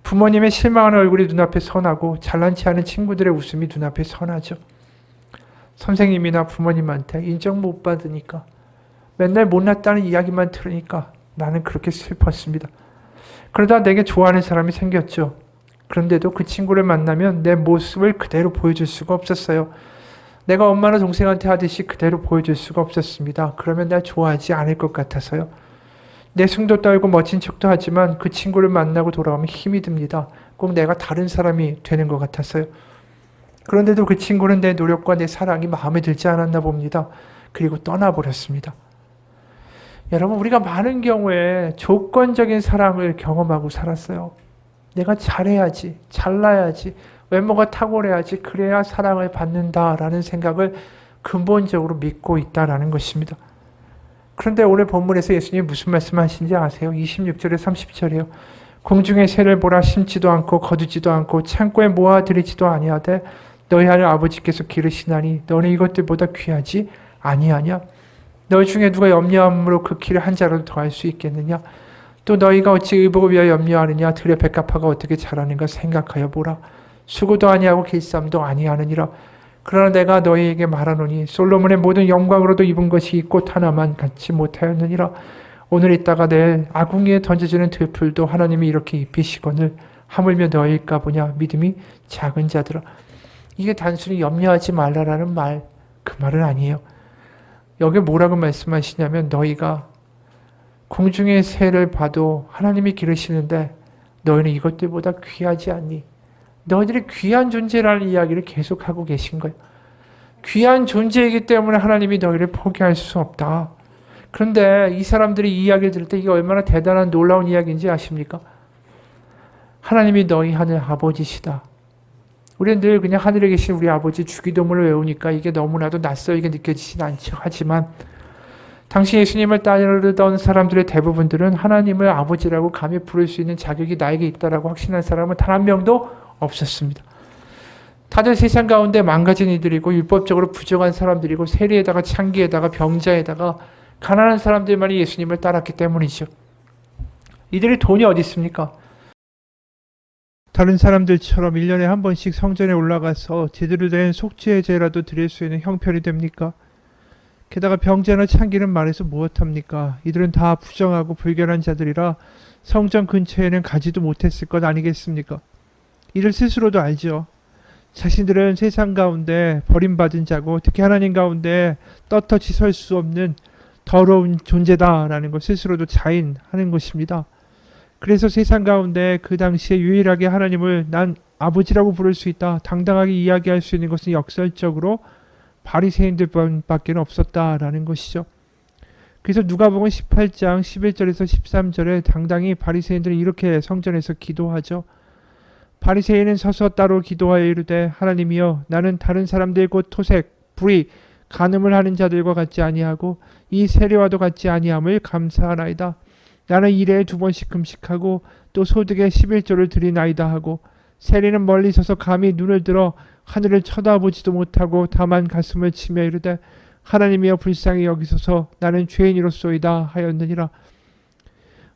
부모님의 실망하는 얼굴이 눈앞에 선하고 잘난 체 하는 친구들의 웃음이 눈앞에 선하죠. 선생님이나 부모님한테 인정 못 받으니까 맨날 못났다는 이야기만 들으니까 나는 그렇게 슬펐습니다. 그러다 내게 좋아하는 사람이 생겼죠. 그런데도 그 친구를 만나면 내 모습을 그대로 보여줄 수가 없었어요. 내가 엄마나 동생한테 하듯이 그대로 보여줄 수가 없었습니다. 그러면 날 좋아하지 않을 것 같아서요. 내숭도 떨고 멋진 척도 하지만 그 친구를 만나고 돌아오면 힘이 듭니다. 꼭 내가 다른 사람이 되는 것 같았어요. 그런데도 그 친구는 내 노력과 내 사랑이 마음에 들지 않았나 봅니다. 그리고 떠나버렸습니다. 여러분, 우리가 많은 경우에 조건적인 사랑을 경험하고 살았어요. 내가 잘해야지, 잘나야지, 외모가 탁월해야지, 그래야 사랑을 받는다라는 생각을 근본적으로 믿고 있다라는 것입니다. 그런데 오늘 본문에서 예수님이 무슨 말씀하신지 아세요? 26절에 30절이요. 공중의 새를 보라, 심지도 않고 거두지도 않고 창고에 모아들이지도 아니하되 너희 하늘 아버지께서 기르시나니 너는 이것들보다 귀하지 아니하냐? 너희 중에 누가 염려함으로 그 키를 한 자라도 더할 수 있겠느냐? 또 너희가 어찌 의복을 위하여 염려하느냐? 들의 백합화가 어떻게 자라는가 생각하여 보라. 수고도 아니하고 길쌈도 아니하느니라. 그러나 내가 너희에게 말하노니 솔로몬의 모든 영광으로도 입은 것이 이 꽃 하나만 갖지 못하였느니라. 오늘 있다가 내일 아궁이에 던져지는 들풀도 하나님이 이렇게 입히시거늘 하물며 너희일까 보냐? 믿음이 작은 자들아. 이게 단순히 염려하지 말라라는 말, 그 말은 아니에요. 여기 뭐라고 말씀하시냐면 너희가 공중의 새를 봐도 하나님이 기르시는데 너희는 이것들보다 귀하지 않니? 너희들이 귀한 존재라는 이야기를 계속하고 계신 거예요. 귀한 존재이기 때문에 하나님이 너희를 포기할 수 없다. 그런데 이 사람들이 이 이야기를 들을 때 이게 얼마나 대단한 놀라운 이야기인지 아십니까? 하나님이 너희 하늘 아버지시다. 우리는 늘 그냥 하늘에 계신 우리 아버지 주기도문을 외우니까 이게 너무나도 낯설게 느껴지진 않죠. 하지만 당시 예수님을 따르던 사람들의 대부분들은 하나님을 아버지라고 감히 부를 수 있는 자격이 나에게 있다라고 확신한 사람은 단 한 명도 없었습니다. 다들 세상 가운데 망가진 이들이고 율법적으로 부정한 사람들이고 세리에다가 창기에다가 병자에다가 가난한 사람들만이 예수님을 따랐기 때문이죠. 이들이 돈이 어디 있습니까? 다른 사람들처럼 1년에 한 번씩 성전에 올라가서 제대로 된 속죄의 제라도 드릴 수 있는 형편이 됩니까? 게다가 병자나 창기는 말해서 무엇합니까? 이들은 다 부정하고 불결한 자들이라 성전 근처에는 가지도 못했을 것 아니겠습니까? 이들 스스로도 알죠. 자신들은 세상 가운데 버림받은 자고 특히 하나님 가운데 떳떳이 설 수 없는 더러운 존재다라는 것 스스로도 자인하는 것입니다. 그래서 세상 가운데 그 당시에 유일하게 하나님을 난 아버지라고 부를 수 있다, 당당하게 이야기할 수 있는 것은 역설적으로 바리새인들밖에 없었다라는 것이죠. 그래서 누가복음 18장 11절에서 13절에 당당히 바리새인들은 이렇게 성전에서 기도하죠. 바리새인은 서서 따로 기도하여 이르되 하나님이여 나는 다른 사람들 곧 토색, 불의, 간음을 하는 자들과 같지 아니하고 이 세리와도 같지 아니함을 감사하나이다. 나는 일에 2번씩 금식하고 또 소득의 11조를 드리나이다 하고 세리는 멀리 서서 감히 눈을 들어 하늘을 쳐다보지도 못하고 다만 가슴을 치며 이르되 하나님이여 불쌍히 여기소서 나는 죄인이로소이다 하였느니라.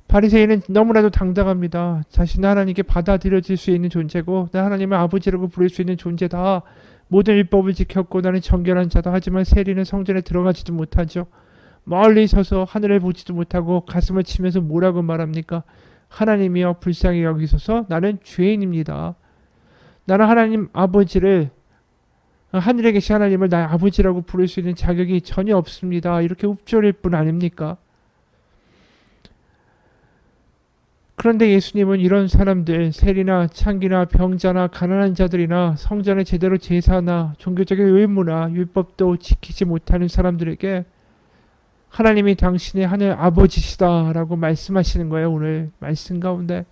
바리새인은 너무나도 당당합니다. 자신은 하나님께 받아들여질 수 있는 존재고 나 하나님을 아버지라고 부를 수 있는 존재다. 모든 율법을 지켰고 나는 정결한 자다. 하지만 세리는 성전에 들어가지도 못하죠. 멀리 서서 하늘을 보지도 못하고 가슴을 치면서 뭐라고 말합니까? 하나님이여 불쌍히 여기소서 나는 죄인입니다. 나는 하나님 아버지를 하늘에 계신 하나님을 나의 아버지라고 부를 수 있는 자격이 전혀 없습니다. 이렇게 읊조릴 뿐 아닙니까? 그런데 예수님은 이런 사람들, 세리나 창기나 병자나 가난한 자들이나 성전에 제대로 제사나 종교적인 의무나 율법도 지키지 못하는 사람들에게 하나님이 당신의 하늘 아버지시다라고 말씀하시는 거예요. 오늘 말씀 가운데.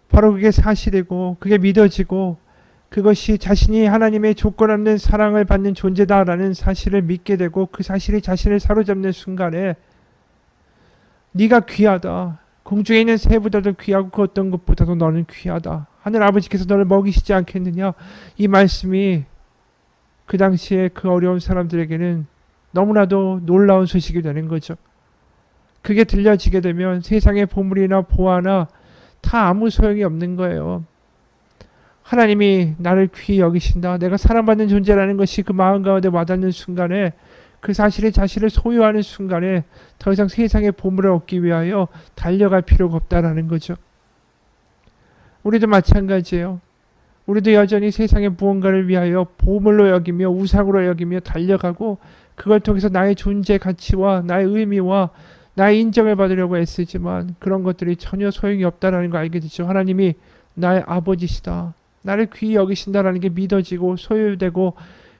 바로 그게 사실이고 그게 믿어지고 그것이 자신이 하나님의 조건 없는 사랑을 받는 존재다라는 사실을 믿게 되고 그 사실이 자신을 사로잡는 순간에 네가 귀하다. 공중에 있는 새보다도 귀하고 그 어떤 것보다도 너는 귀하다. 하늘 아버지께서 너를 먹이시지 않겠느냐. 이 말씀이 그 당시에 그 어려운 사람들에게는 너무나도 놀라운 소식이 되는 거죠. 그게 들려지게 되면 세상의 보물이나 보화나 다 아무 소용이 없는 거예요. 하나님이 나를 귀히 여기신다. 내가 사랑받는 존재라는 것이 그 마음 가운데 와닿는 순간에, 그 사실이 자신을 소유하는 순간에 더 이상 세상의 보물을 얻기 위하여 달려갈 필요가 없다라는 거죠. 우리도 마찬가지예요. 우리도 여전히 세상의 무언가를 위하여 보물로 여기며 우상으로 여기며 달려가고, 그걸 통해서 나의 존재 가치와 나의 의미와 나의 인정을 받으려고 애쓰지만 그런 것들이 전혀 소용이 없다라는 걸 알게 되죠. 하나님이 나의 아버지시다. 나를 귀히 여기신다라는 게 믿어지고 소유되고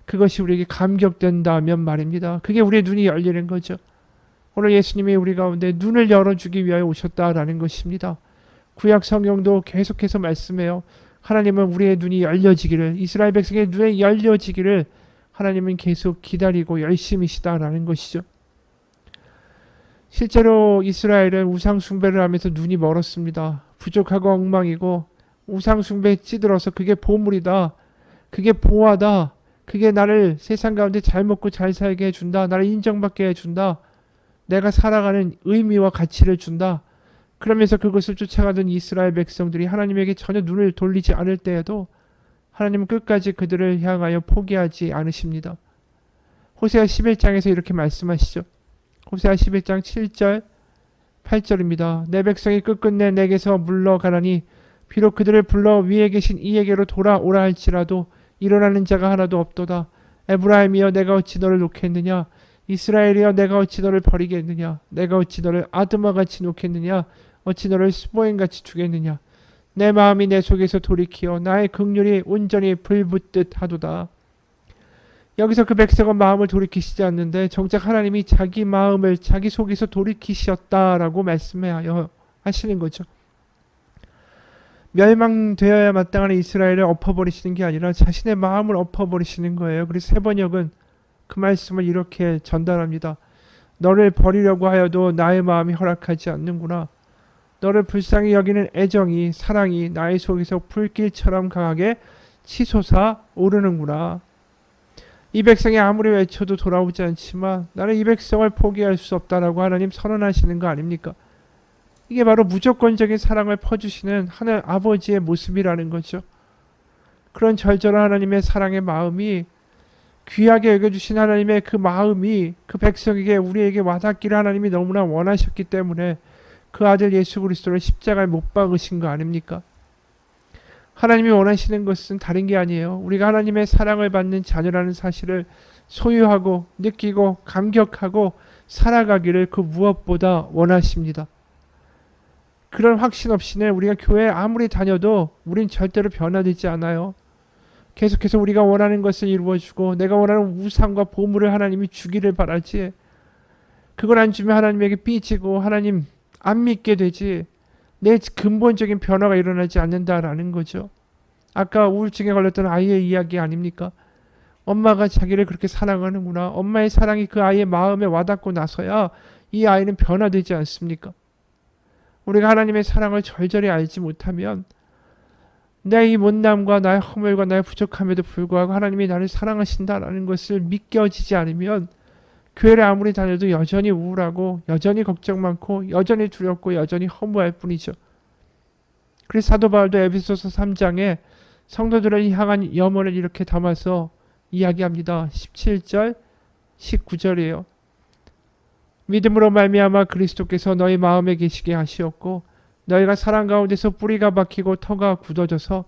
그것이 우리에게 감격된다면 말입니다. 그게 우리의 눈이 열리는 거죠. 오늘 예수님이 우리 가운데 눈을 열어주기 위하여 오셨다라는 것입니다. 구약 성경도 계속해서 말씀해요. 하나님은 우리의 눈이 열려지기를, 이스라엘 백성의 눈에 열려지기를 하나님은 계속 기다리고 열심히시다라는 것이죠. 실제로 이스라엘은 우상 숭배를 하면서 눈이 멀었습니다. 부족하고 엉망이고 우상 숭배에 찌들어서 그게 보물이다, 그게 보화다, 그게 나를 세상 가운데 잘 먹고 잘 살게 해준다, 나를 인정받게 해준다, 내가 살아가는 의미와 가치를 준다. 그러면서 그것을 쫓아가던 이스라엘 백성들이 하나님에게 전혀 눈을 돌리지 않을 때에도 하나님은 끝까지 그들을 향하여 포기하지 않으십니다. 호세아 11장에서 이렇게 말씀하시죠. 호세아 11장 7절 8절입니다. 내 백성이 끝끝내 내게서 물러가라니 비록 그들을 불러 위에 계신 이에게로 돌아오라 할지라도 일어나는 자가 하나도 없도다. 에브라임이여 내가 어찌 너를 놓겠느냐, 이스라엘이여 내가 어찌 너를 버리겠느냐, 내가 어찌 너를 아드마같이 놓겠느냐, 어찌 너를 스보임같이 주겠느냐. 내 마음이 내 속에서 돌이키어 나의 긍휼이 온전히 불붙듯 하도다. 여기서 그 백성은 마음을 돌이키시지 않는데 정작 하나님이 자기 마음을 자기 속에서 돌이키셨다라고 말씀하여 하시는 거죠. 멸망되어야 마땅한 이스라엘을 엎어버리시는 게 아니라 자신의 마음을 엎어버리시는 거예요. 그래서 세번역은 그 말씀을 이렇게 전달합니다. 너를 버리려고 하여도 나의 마음이 허락하지 않는구나. 너를 불쌍히 여기는 애정이, 사랑이 나의 속에서 불길처럼 강하게 치솟아 오르는구나. 이 백성이 아무리 외쳐도 돌아오지 않지만 나는 이 백성을 포기할 수 없다라고 하나님 선언하시는 거 아닙니까? 이게 바로 무조건적인 사랑을 퍼주시는 하늘 아버지의 모습이라는 거죠. 그런 절절한 하나님의 사랑의 마음이, 귀하게 여겨주신 하나님의 그 마음이 그 백성에게, 우리에게 와닿기를 하나님이 너무나 원하셨기 때문에 그 아들 예수 그리스도를 십자가에 못 박으신 거 아닙니까? 하나님이 원하시는 것은 다른 게 아니에요. 우리가 하나님의 사랑을 받는 자녀라는 사실을 소유하고 느끼고 감격하고 살아가기를 그 무엇보다 원하십니다. 그런 확신 없이는 우리가 교회에 아무리 다녀도 우린 절대로 변화되지 않아요. 계속해서 우리가 원하는 것을 이루어주고 내가 원하는 우상과 보물을 하나님이 주기를 바라지, 그걸 안 주면 하나님에게 삐지고 하나님 안 믿게 되지, 내 근본적인 변화가 일어나지 않는다라는 거죠. 아까 우울증에 걸렸던 아이의 이야기 아닙니까? 엄마가 자기를 그렇게 사랑하는구나, 엄마의 사랑이 그 아이의 마음에 와닿고 나서야 이 아이는 변화되지 않습니까? 우리가 하나님의 사랑을 절절히 알지 못하면 내 이 못남과 나의 허물과 나의 부족함에도 불구하고 하나님이 나를 사랑하신다라는 것을 믿겨지지 않으면 교회를 아무리 다녀도 여전히 우울하고 여전히 걱정 많고 여전히 두렵고 여전히 허무할 뿐이죠. 그래서 사도 바울도 에베소서 3장에 성도들을 향한 염원을 이렇게 담아서 이야기합니다. 17절 19절이에요. 믿음으로 말미암아 그리스도께서 너희 마음에 계시게 하시었고 너희가 사랑 가운데서 뿌리가 박히고 터가 굳어져서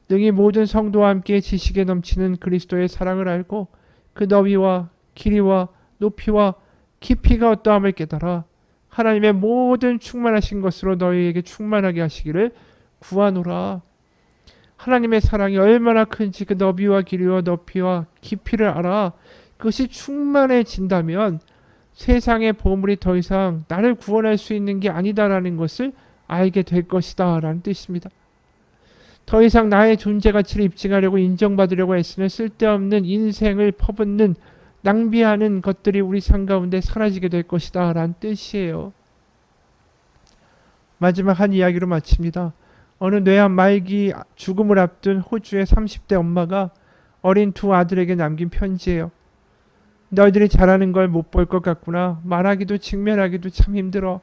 능히 모든 성도와 함께 지식에 넘치는 그리스도의 사랑을 알고 그 너비와 길이와 높이와 깊이가 어떠함을 깨달아 하나님의 모든 충만하신 것으로 너희에게 충만하게 하시기를 구하노라. 하나님의 사랑이 얼마나 큰지 그 너비와 길이와 높이와 깊이를 알아 그것이 충만해진다면 세상의 보물이 더 이상 나를 구원할 수 있는 게 아니다라는 것을 알게 될 것이다 라는 뜻입니다. 더 이상 나의 존재 가치를 입증하려고 인정받으려고 애쓰는 쓸데없는 인생을 퍼붓는 낭비하는 것들이 우리 삶 가운데 사라지게 될 것이다 라는 뜻이에요. 마지막 한 이야기로 마칩니다. 어느 뇌암 말기 죽음을 앞둔 호주의 30대 엄마가 어린 두 아들에게 남긴 편지예요. 너희들이 잘하는 걸 못 볼 것 같구나. 말하기도 직면하기도 참 힘들어.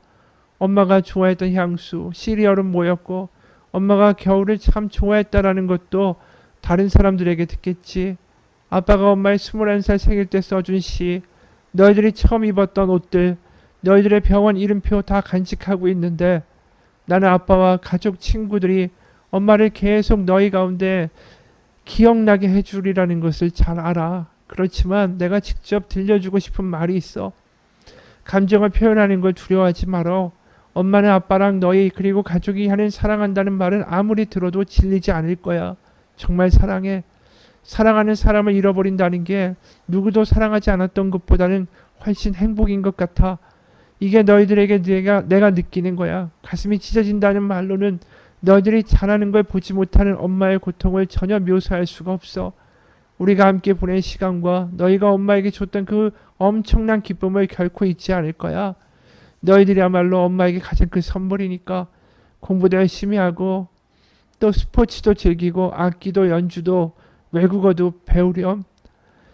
엄마가 좋아했던 향수, 시리얼은 뭐였고 엄마가 겨울을 참 좋아했다라는 것도 다른 사람들에게 듣겠지. 아빠가 엄마의 21살 생일 때 써준 시, 너희들이 처음 입었던 옷들, 너희들의 병원 이름표 다 간직하고 있는데 나는 아빠와 가족 친구들이 엄마를 계속 너희 가운데 기억나게 해주리라는 것을 잘 알아. 그렇지만 내가 직접 들려주고 싶은 말이 있어. 감정을 표현하는 걸 두려워하지 말어. 엄마는 아빠랑 너희 그리고 가족이 하는 사랑한다는 말은 아무리 들어도 질리지 않을 거야. 정말 사랑해. 사랑하는 사람을 잃어버린다는 게 누구도 사랑하지 않았던 것보다는 훨씬 행복인 것 같아. 이게 너희들에게 내가 느끼는 거야. 가슴이 찢어진다는 말로는 너희들이 잘하는 걸 보지 못하는 엄마의 고통을 전혀 묘사할 수가 없어. 우리가 함께 보낸 시간과 너희가 엄마에게 줬던 그 엄청난 기쁨을 결코 잊지 않을 거야. 너희들이야말로 엄마에게 가장 큰 선물이니까 공부도 열심히 하고 또 스포츠도 즐기고 악기도 연주도 외국어도 배우렴.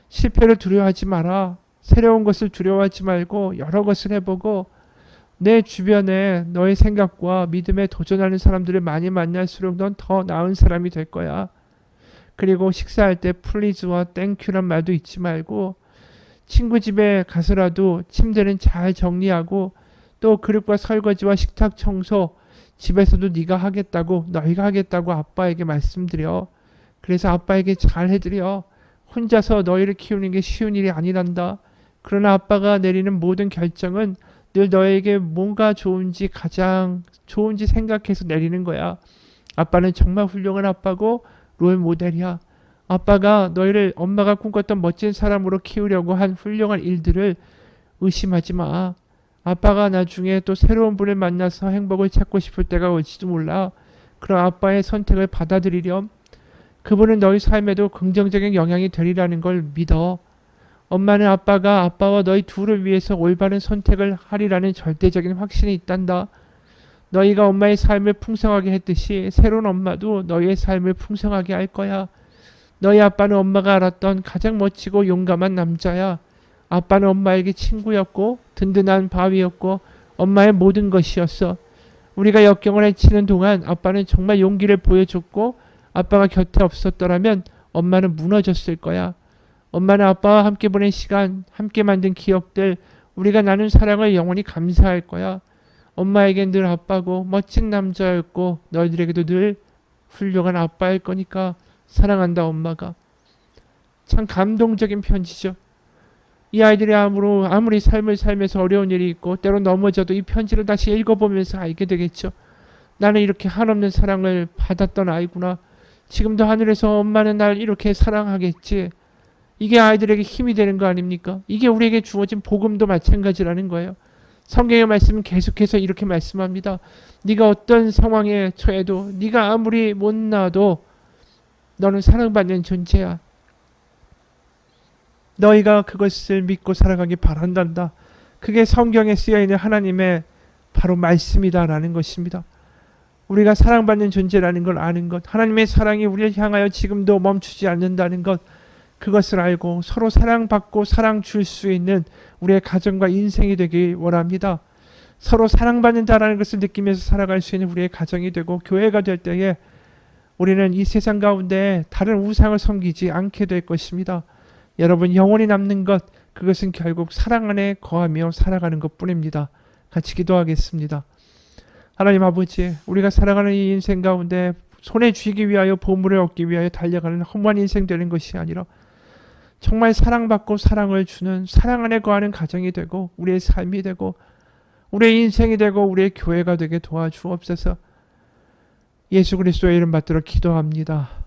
실패를 두려워하지 마라. 새로운 것을 두려워하지 말고 여러 것을 해보고 내 주변에 너의 생각과 믿음에 도전하는 사람들을 많이 만날수록 넌 더 나은 사람이 될 거야. 그리고 식사할 때 플리즈와 땡큐란 말도 잊지 말고 친구 집에 가서라도 침대는 잘 정리하고 또 그릇과 설거지와 식탁 청소 집에서도 네가 하겠다고 너희가 하겠다고 아빠에게 말씀드려. 그래서 아빠에게 잘 해드려. 혼자서 너희를 키우는 게 쉬운 일이 아니란다. 그러나 아빠가 내리는 모든 결정은 늘 너에게 뭔가 좋은지 가장 좋은지 생각해서 내리는 거야. 아빠는 정말 훌륭한 아빠고 롤 모델이야. 아빠가 너희를 엄마가 꿈꿨던 멋진 사람으로 키우려고 한 훌륭한 일들을 의심하지 마. 아빠가 나중에 또 새로운 분을 만나서 행복을 찾고 싶을 때가 올지도 몰라. 그럼 아빠의 선택을 받아들이렴. 그분은 너희 삶에도 긍정적인 영향이 되리라는 걸 믿어. 엄마는 아빠가 아빠와 너희 둘을 위해서 올바른 선택을 하리라는 절대적인 확신이 있단다. 너희가 엄마의 삶을 풍성하게 했듯이 새로운 엄마도 너희의 삶을 풍성하게 할 거야. 너희 아빠는 엄마가 알았던 가장 멋지고 용감한 남자야. 아빠는 엄마에게 친구였고 든든한 바위였고 엄마의 모든 것이었어. 우리가 역경을 헤치는 동안 아빠는 정말 용기를 보여줬고 아빠가 곁에 없었더라면 엄마는 무너졌을 거야. 엄마는 아빠와 함께 보낸 시간, 함께 만든 기억들, 우리가 나눈 사랑을 영원히 감사할 거야. 엄마에겐 늘 아빠고 멋진 남자였고 너희들에게도 늘 훌륭한 아빠일 거니까 사랑한다 엄마가. 참 감동적인 편지죠. 이 아이들이 아무리 삶을 살면서 어려운 일이 있고 때로 넘어져도 이 편지를 다시 읽어보면서 알게 되겠죠. 나는 이렇게 한없는 사랑을 받았던 아이구나. 지금도 하늘에서 엄마는 날 이렇게 사랑하겠지. 이게 아이들에게 힘이 되는 거 아닙니까? 이게 우리에게 주어진 복음도 마찬가지라는 거예요. 성경의 말씀은 계속해서 이렇게 말씀합니다. 네가 어떤 상황에 처해도 네가 아무리 못나도 너는 사랑받는 존재야. 너희가 그것을 믿고 살아가기 바란단다. 그게 성경에 쓰여있는 하나님의 바로 말씀이다라는 것입니다. 우리가 사랑받는 존재라는 걸 아는 것, 하나님의 사랑이 우리를 향하여 지금도 멈추지 않는다는 것, 그것을 알고 서로 사랑받고 사랑 줄 수 있는 우리의 가정과 인생이 되길 원합니다. 서로 사랑받는다라는 것을 느끼면서 살아갈 수 있는 우리의 가정이 되고 교회가 될 때에 우리는 이 세상 가운데 다른 우상을 섬기지 않게 될 것입니다. 여러분, 영원히 남는 것, 그것은 결국 사랑 안에 거하며 살아가는 것뿐입니다. 같이 기도하겠습니다. 하나님 아버지, 우리가 살아가는 이 인생 가운데 손에 쥐기 위하여 보물을 얻기 위하여 달려가는 허무한 인생 되는 것이 아니라 정말 사랑받고 사랑을 주는 사랑 안에 거하는 가정이 되고 우리의 삶이 되고 우리의 인생이 되고 우리의 교회가 되게 도와주옵소서. 예수 그리스도의 이름 받들어 기도합니다.